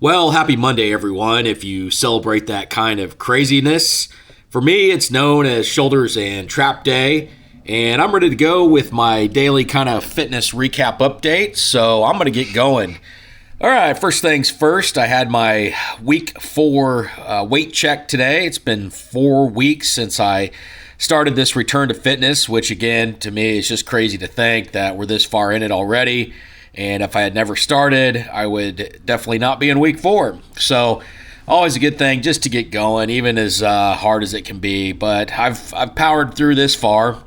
Well, happy Monday, everyone, if you celebrate that kind of craziness. For me, it's known as Shoulders and Trap Day, and I'm ready to go with my daily kind of fitness recap update, so I'm going to get going. All right, first things first, I had my week 4 weight check today. It's been 4 weeks since I started this return to fitness, which again, to me, is just crazy to think that we're this far in it already. And if I had never started, I would definitely not be in week 4. So always a good thing just to get going, even as hard as it can be. But I've powered through this far.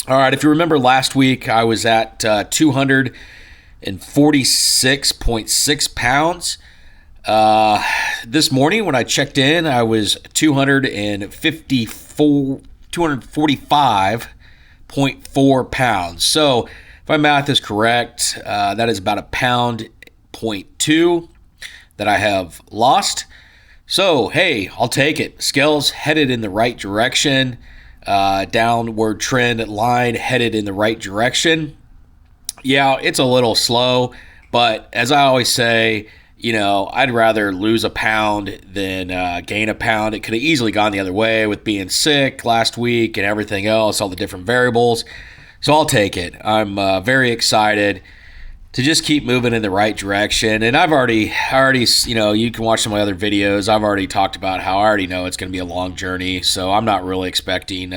All right, if you remember last week, I was at 246.6 pounds. This morning when I checked in, I was 245.4 pounds. So if my math is correct, that is about a pound 0.2 that I have lost. So, hey, I'll take it. Scales headed in the right direction. Downward trend line headed in the right direction. Yeah, it's a little slow, but as I always say, I'd rather lose a pound than gain a pound. It could have easily gone the other way with being sick last week and everything else, all the different variables. So I'll take it. I'm very excited to just keep moving in the right direction. And I already, you can watch some of my other videos. I've already talked about how I already know it's going to be a long journey. So I'm not really expecting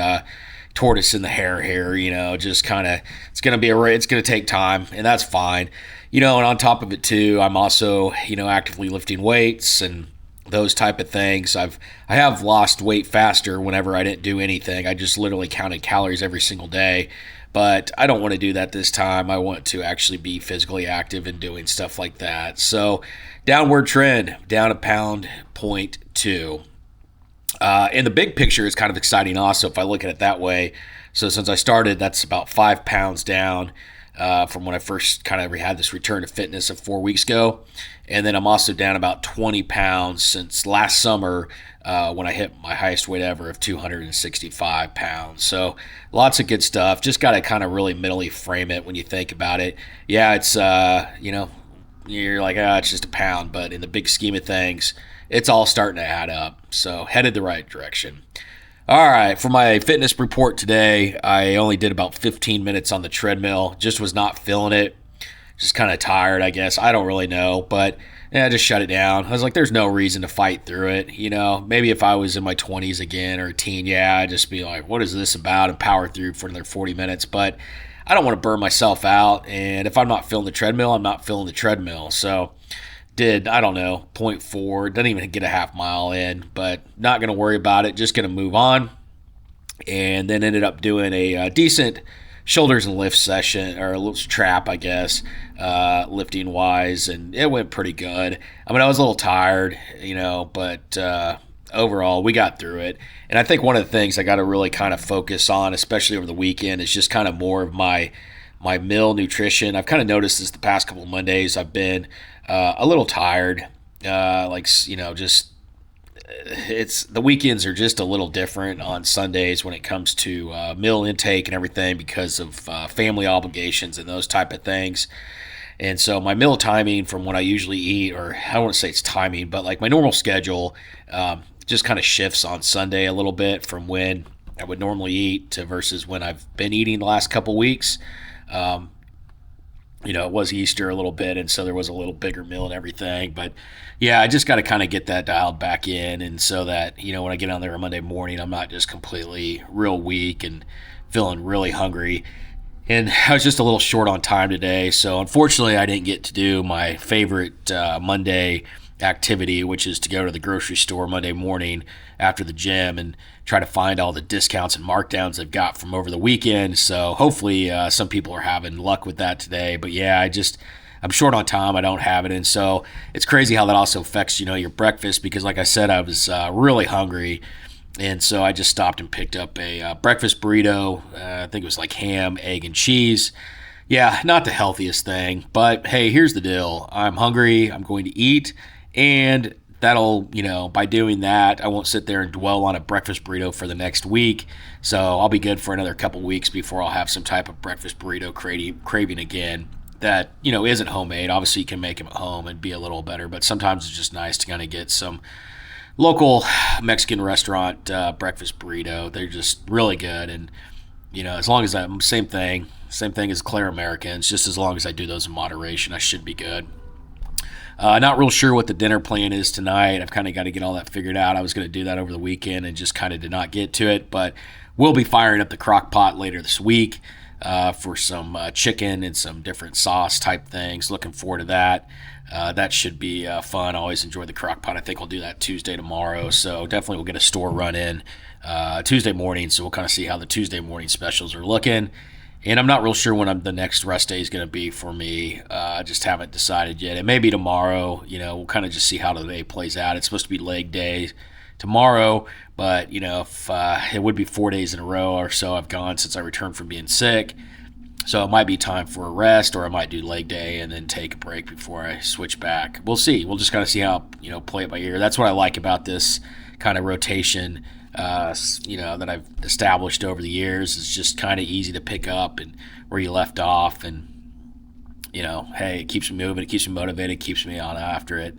tortoise in the hare here. Just kind of, it's going to take time, and that's fine. And on top of it too, I'm also, actively lifting weights and those type of things. I have lost weight faster whenever I didn't do anything. I just literally counted calories every single day. But I don't want to do that this time. I want to actually be physically active and doing stuff like that. So downward trend, down a pound 0.2. In the big picture, it's kind of exciting also if I look at it that way. So since I started, that's about 5 pounds down from when I first kind of had this return to fitness of 4 weeks ago. And then I'm also down about 20 pounds since last summer when I hit my highest weight ever of 265 pounds. So lots of good stuff. Just got to kind of really mentally frame it when you think about it. Yeah, it's, you're like, it's just a pound. But in the big scheme of things, it's all starting to add up. So headed the right direction. All right, for my fitness report today, I only did about 15 minutes on the treadmill. Just was not feeling it. Just kind of tired, I guess. I don't really know, but I just shut it down. I was like, there's no reason to fight through it. Maybe if I was in my 20s again or a teen, I'd just be like, what is this about? And power through for another 40 minutes. But I don't want to burn myself out. And if I'm not feeling the treadmill, I'm not feeling the treadmill. So did, I don't know, 0.4. Doesn't even get a half mile in, but not going to worry about it. Just going to move on. And then ended up doing a decent shoulders and lift session, or a little trap, I guess, lifting wise, and it went pretty good. I mean, I was a little tired, but overall we got through it. And I think one of the things I got to really kind of focus on, especially over the weekend, is just kind of more of my meal nutrition. I've kind of noticed this the past couple of Mondays. I've been a little tired, just it's the weekends are just a little different on Sundays when it comes to meal intake and everything because of family obligations and those type of things. And so my meal timing from what I usually eat, or I don't want to say it's timing, but like my normal schedule just kind of shifts on Sunday a little bit from when I would normally eat to versus when I've been eating the last couple weeks. It was Easter a little bit, and so there was a little bigger meal and everything. But, yeah, I just got to kind of get that dialed back in, and so that, when I get on there on Monday morning, I'm not just completely real weak and feeling really hungry. And I was just a little short on time today, so unfortunately I didn't get to do my favorite Monday activity, which is to go to the grocery store Monday morning after the gym and try to find all the discounts and markdowns they've got from over the weekend. So hopefully some people are having luck with that today. But yeah, I'm short on time. I don't have it. And so it's crazy how that also affects, your breakfast, because like I said, I was really hungry. And so I just stopped and picked up a breakfast burrito. I think it was like ham, egg, and cheese. Yeah, not the healthiest thing, but hey, here's the deal. I'm hungry. I'm going to eat. And that'll, by doing that, I won't sit there and dwell on a breakfast burrito for the next week. So I'll be good for another couple weeks before I'll have some type of breakfast burrito craving again. that, isn't homemade. Obviously, you can make them at home and be a little better, but sometimes it's just nice to kind of get some local Mexican restaurant breakfast burrito. They're just really good. And, as long as I'm same thing as Claire Americans, just as long as I do those in moderation, I should be good. Not real sure what the dinner plan is tonight. I've kind of got to get all that figured out. I was going to do that over the weekend and just kind of did not get to it, but we'll be firing up the crock pot later this week for some chicken and some different sauce type things. Looking forward to that. That should be fun. I always enjoy the crock pot. I think I'll do that Tuesday tomorrow. So definitely we'll get a store run in Tuesday morning. So we'll kind of see how the Tuesday morning specials are looking. And I'm not real sure when the next rest day is going to be for me. I just haven't decided yet. It may be tomorrow. We'll kind of just see how the day plays out. It's supposed to be leg day tomorrow, but if it would be 4 days in a row or so I've gone since I returned from being sick. So it might be time for a rest, or I might do leg day and then take a break before I switch back. We'll see. We'll just kind of see how, play it by ear. That's what I like about this kind of rotation that I've established over the years. Is just kind of easy to pick up and where you left off, and hey, it keeps me moving, it keeps me motivated, it keeps me on after it.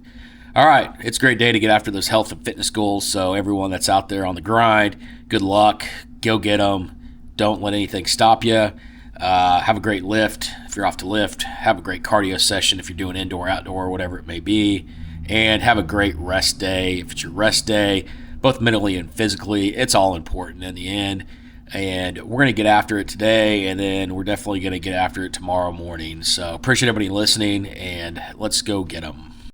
All right, it's a great day to get after those health and fitness goals. So everyone that's out there on the grind, good luck, go get them. Don't let anything stop you. Have a great lift if you're off to lift. Have a great cardio session if you're doing indoor, outdoor, whatever it may be, and have a great rest day if it's your rest day. Both mentally and physically, it's all important in the end. And we're going to get after it today, and then we're definitely going to get after it tomorrow morning. So appreciate everybody listening, and let's go get them.